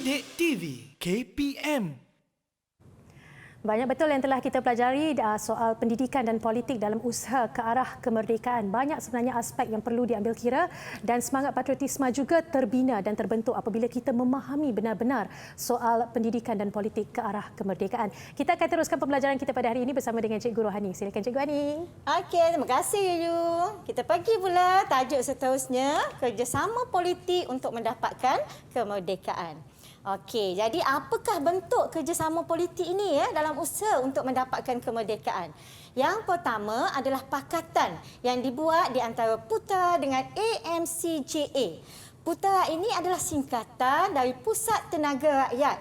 Didik TV KPM. Banyak betul yang telah kita pelajari soal pendidikan dan politik dalam usaha ke arah kemerdekaan. Banyak sebenarnya aspek yang perlu diambil kira dan semangat patriotisme juga terbina dan terbentuk apabila kita memahami benar-benar soal pendidikan dan politik ke arah kemerdekaan. Kita akan teruskan pembelajaran kita pada hari ini bersama dengan Cikgu Rohani. Silakan Cikgu Rohani. Okey, terima kasih Yuyu. Kita pergi pula tajuk seterusnya, kerjasama politik untuk mendapatkan kemerdekaan. Okey, jadi apakah bentuk kerjasama politik ini dalam usaha untuk mendapatkan kemerdekaan? Yang pertama adalah pakatan yang dibuat di antara PUTRA dengan AMCJA. PUTRA ini adalah singkatan dari Pusat Tenaga Rakyat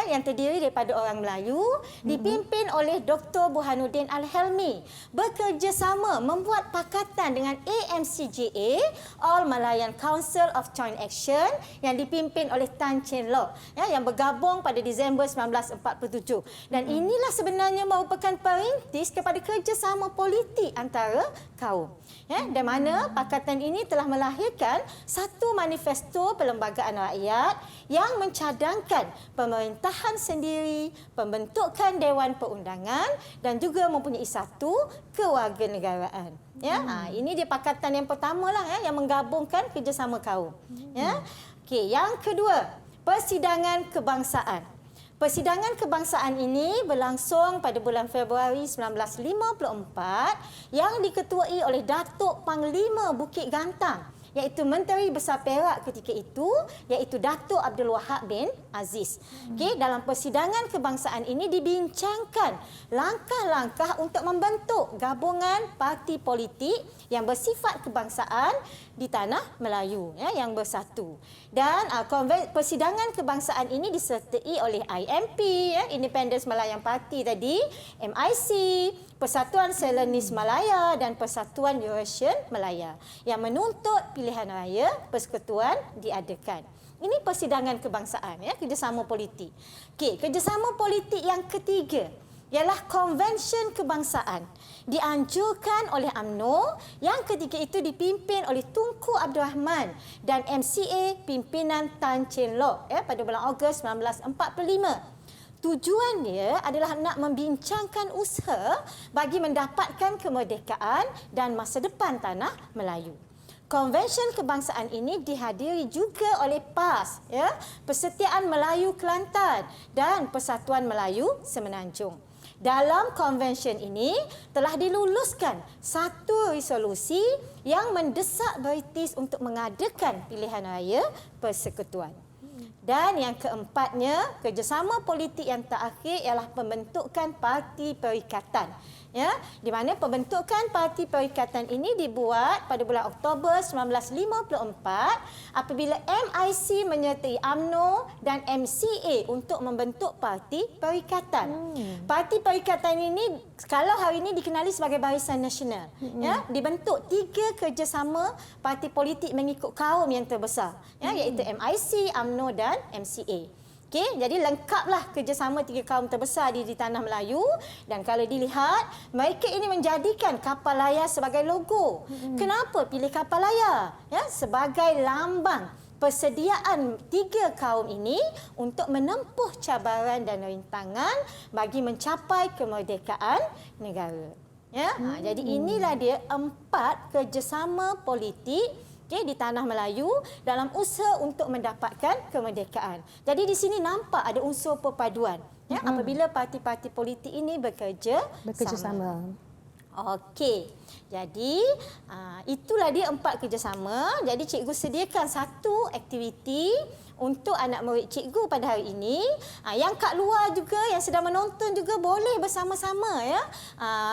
yang terdiri daripada orang Melayu, dipimpin oleh Dr. Burhanuddin Al-Helmi. Bekerjasama membuat pakatan dengan AMCJA, All Malayan Council of Joint Action, yang dipimpin oleh Tan Cheng Lock yang bergabung pada Disember 1947. Dan inilah sebenarnya merupakan perintis kepada kerjasama politik antara kaum. Di mana pakatan ini telah melahirkan satu manifesto perlembagaan rakyat yang mencadangkan pemerintahan sendiri, pembentukan Dewan Perundangan dan juga mempunyai satu kewarganegaraan. Ini dia pakatan yang pertama lah yang menggabungkan kerjasama kaum. Okey, yang kedua, persidangan kebangsaan. Persidangan kebangsaan ini berlangsung pada bulan Februari 1954 yang diketuai oleh Datuk Panglima Bukit Gantang, iaitu Menteri Besar Perak ketika itu, iaitu Datuk Abdul Wahab bin Aziz. Okey, dalam persidangan kebangsaan ini dibincangkan langkah-langkah untuk membentuk gabungan parti politik yang bersifat kebangsaan di tanah Melayu yang bersatu. Dan persidangan kebangsaan ini disertai oleh IMP, Independence Malayan Party tadi, MIC, Persatuan Selenis Malaya dan Persatuan Eurasian Malaya yang menuntut pilihan raya persekutuan diadakan. Ini persidangan kebangsaan, kerjasama politik. Okey, kerjasama politik yang ketiga ialah Konvensyen Kebangsaan. Dianjurkan oleh UMNO yang ketika itu dipimpin oleh Tunku Abdul Rahman dan MCA pimpinan Tan Cheng Lock pada bulan Ogos 1945. Tujuannya adalah nak membincangkan usaha bagi mendapatkan kemerdekaan dan masa depan tanah Melayu. Konvensyen kebangsaan ini dihadiri juga oleh PAS, Persetiaan Melayu Kelantan dan Persatuan Melayu Semenanjung. Dalam konvensyen ini telah diluluskan satu resolusi yang mendesak British untuk mengadakan pilihan raya persekutuan. Dan yang keempatnya, kerjasama politik yang terakhir ialah pembentukan Parti Perikatan. Di mana pembentukan Parti Perikatan ini dibuat pada bulan Oktober 1954 apabila MIC menyertai UMNO dan MCA untuk membentuk Parti Perikatan. Parti Perikatan ini kalau hari ini dikenali sebagai Barisan Nasional. Dibentuk 3 kerjasama parti politik mengikut kaum yang terbesar, iaitu MIC, UMNO dan MCA. Okey, jadi lengkaplah kerjasama 3 kaum terbesar di tanah Melayu. Dan kalau dilihat, mereka ini menjadikan kapal layar sebagai logo. Kenapa pilih kapal layar? Sebagai lambang persediaan 3 kaum ini untuk menempuh cabaran dan rintangan bagi mencapai kemerdekaan negara. Jadi inilah dia 4 kerjasama politik di tanah Melayu dalam usaha untuk mendapatkan kemerdekaan. Jadi di sini nampak ada unsur perpaduan apabila parti-parti politik ini bekerjasama. Okey. Jadi itulah dia 4 kerjasama. Jadi cikgu sediakan satu aktiviti untuk anak murid cikgu pada hari ini. Yang kat luar juga, yang sedang menonton juga boleh bersama-sama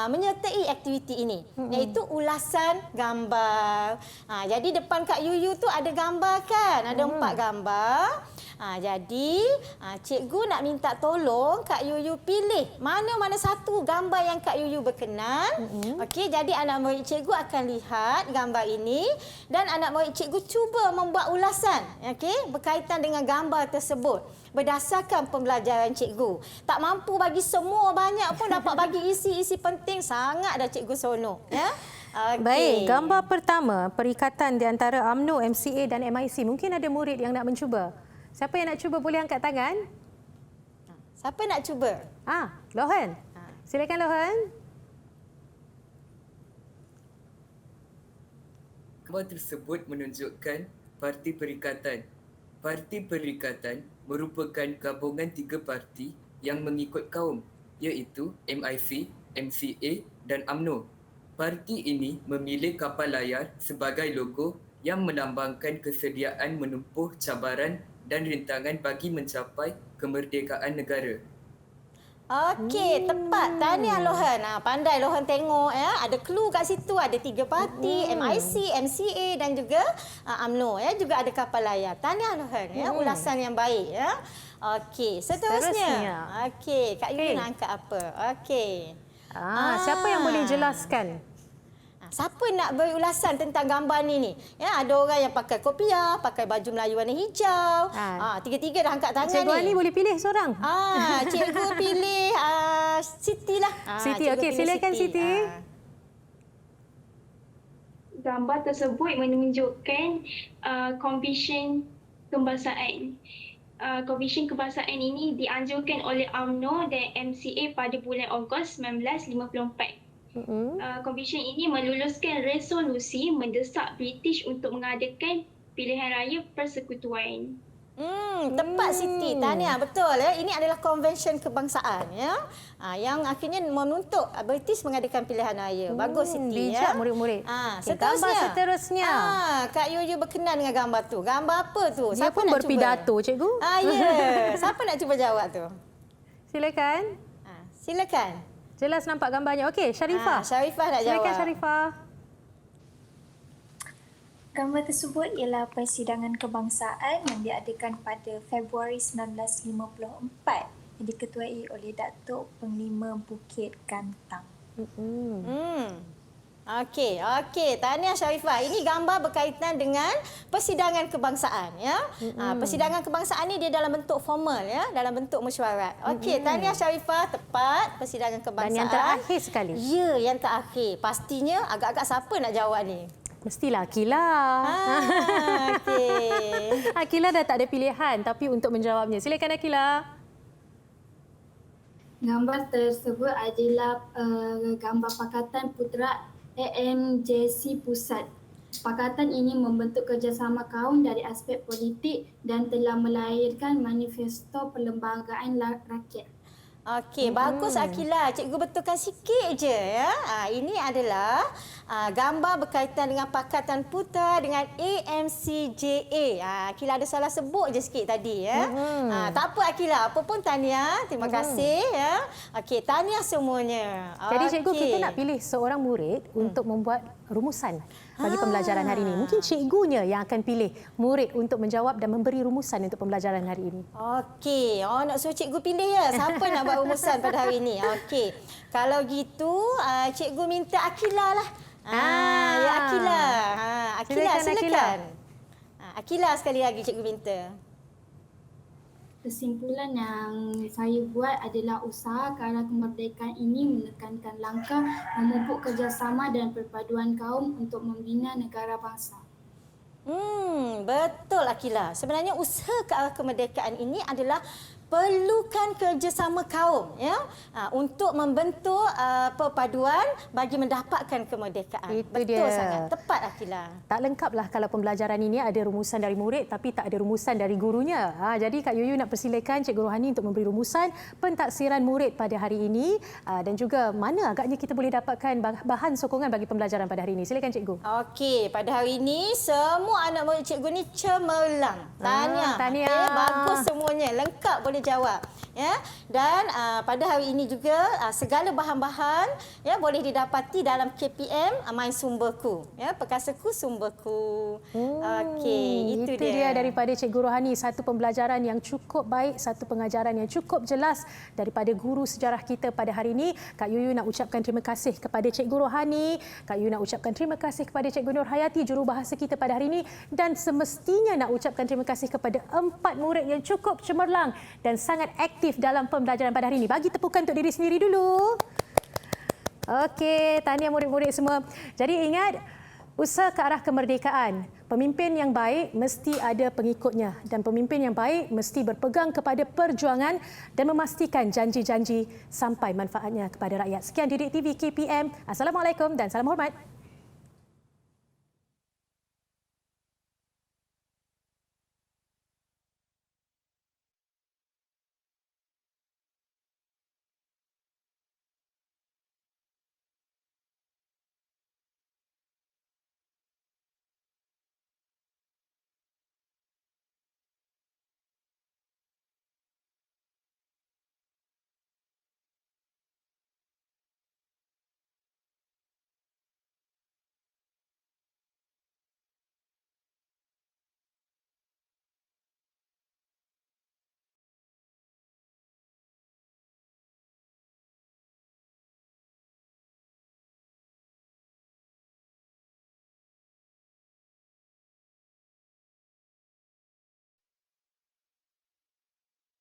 menyertai aktiviti ini, iaitu ulasan gambar. Jadi depan Kak Yuyu tu ada gambar kan? Ada 4 gambar. Jadi cikgu nak minta tolong Kak Yuyu pilih mana-mana satu gambar yang Kak Yuyu berkenan. Okey, jadi anak murid cikgu akan lihat gambar ini dan anak murid cikgu cuba membuat ulasan berkaitan dengan gambar tersebut berdasarkan pembelajaran cikgu. Tak mampu bagi semua banyak pun dapat bagi isi-isi penting, sangat dah cikgu seronok. Okay. Baik, gambar pertama perikatan di antara UMNO, MCA dan MIC. Mungkin ada murid yang nak mencuba. Siapa yang nak cuba boleh angkat tangan? Siapa nak cuba? Lohan. Silakan Lohan. Gambar tersebut menunjukkan Parti Perikatan. Parti Perikatan merupakan gabungan 3 parti yang mengikut kaum, iaitu MIC, MCA dan UMNO. Parti ini memilih kapal layar sebagai logo yang melambangkan kesediaan menempuh cabaran dan rintangan bagi mencapai kemerdekaan negara. Okey, tepat. Tahniah Lohan. Pandai Lohan tengok ya. Ada clue kat situ. Ada 3 parti, MIC, MCA dan juga UMNO ya. Juga ada kapal layar. Tahniah Lohan ya. Ulasan yang baik ya. Okey, seterusnya. Okey, Kak Yuyu nak angkat apa? Okey. Siapa yang boleh jelaskan? Siapa nak beri ulasan tentang gambar ni? Ya, ada orang yang pakai kopiah, pakai baju Melayu warna hijau. Tiga-tiga dah angkat tangan Cikgu ni. Ani boleh pilih seorang. Cikgu pilih Siti lah. Siti, okey, silakan Siti. Gambar tersebut menunjukkan Komisen Kebangsaan. Komisen Kebangsaan ini dianjurkan oleh UMNO dan MCA pada bulan Ogos 1954. Komisen ini meluluskan resolusi mendesak British untuk mengadakan pilihan raya persekutuan. Tepat Siti. Tahniah, betul ya. Ini adalah konvensyen kebangsaan ya. Yang akhirnya menuntut British mengadakan pilihan raya. Bagus Siti bijak ya. murid-murid. Seterusnya. Gambar seterusnya. Kak Yuyu berkenan dengan gambar tu. Gambar apa tu? Dia pun nak berpidato, cuba? cikgu. Ya. Siapa nak cuba jawab tu? Silakan. Silakan. Jelas nampak gambarnya. Okey, Sharifah. Sharifah nak jawab. Silakan Sharifah. Gambar tersebut ialah persidangan kebangsaan yang diadakan pada Februari 1954 yang diketuai oleh Datuk Panglima Bukit Gantang. Okey. Tahniah Sharifah. Ini gambar berkaitan dengan persidangan kebangsaan ya. Persidangan kebangsaan ni dia dalam bentuk formal ya, dalam bentuk mesyuarat. Okey, tahniah Sharifah, tepat persidangan kebangsaan. Dan yang terakhir sekali. Ya, yang terakhir. Pastinya agak-agak siapa nak jawab ni? Mestilah Akila. Okey. Akila dah tak ada pilihan tapi untuk menjawabnya. Silakan Akila. Gambar tersebut adalah gambar Pakatan Putera AMJC Pusat. Pakatan ini membentuk kerjasama kaum dari aspek politik dan telah melahirkan manifesto perlembagaan rakyat. Okey, bagus Akila. Cikgu betulkan sikit je ya. Ini adalah gambar berkaitan dengan Pakatan Putera dengan AMCJA. Akila ada salah sebut je sikit tadi ya. Tak apa Akila, apa pun tahniah. Terima kasih ya. Okey, tahniah semuanya. Jadi cikgu, kita nak pilih seorang murid untuk membuat rumusan bagi pembelajaran hari ini. Mungkin cikgunya yang akan pilih murid untuk menjawab dan memberi rumusan untuk pembelajaran hari ini. Okey, nak suruh cikgu pilih ya. Siapa nak buat rumusan pada hari ini? Okey. Kalau gitu, cikgu minta Akila lah. Ya Akila. Akila, silakan. Akila sekali lagi cikgu minta. Kesimpulan yang saya buat adalah usaha ke arah kemerdekaan ini menekankan langkah memupuk kerjasama dan perpaduan kaum untuk membina negara bangsa. Betul Akila. Sebenarnya usaha ke arah kemerdekaan ini adalah perlukan kerjasama kaum ya untuk membentuk perpaduan bagi mendapatkan kemerdekaan. Itu betul dia. Sangat tepat Akila. Tak lengkaplah kalau pembelajaran ini ada rumusan dari murid tapi tak ada rumusan dari gurunya. Jadi Kak Yuyu nak persilakan Cikgu Rohani untuk memberi rumusan pentaksiran murid pada hari ini dan juga mana agaknya kita boleh dapatkan bahan sokongan bagi pembelajaran pada hari ini. Silakan Cikgu. Okey, pada hari ini semua anak murid cikgu ni cemerlang. Tahniah. Tahniah. Bagus semuanya, lengkap boleh jawab. Ya. Dan pada hari ini juga segala bahan-bahan ya boleh didapati dalam KPM Main Sumberku. Ya, Perkasaku Sumberku. Okey, itu dia daripada Cikgu Rohani, satu pembelajaran yang cukup baik, satu pengajaran yang cukup jelas daripada guru sejarah kita pada hari ini. Kak Yuyu nak ucapkan terima kasih kepada Cikgu Rohani, Kak Yuyu nak ucapkan terima kasih kepada Cikgu Nur Hayati, jurubahasa kita pada hari ini, dan semestinya nak ucapkan terima kasih kepada 4 murid yang cukup cemerlang dan sangat aktif dalam pembelajaran pada hari ini. Bagi tepukan untuk diri sendiri dulu. Okey, tahniah murid-murid semua. Jadi ingat, usaha ke arah kemerdekaan Pemimpin yang baik mesti ada pengikutnya dan pemimpin yang baik mesti berpegang kepada perjuangan dan memastikan janji-janji sampai manfaatnya kepada rakyat. Sekian Didik TV KPM. Assalamualaikum dan salam hormat.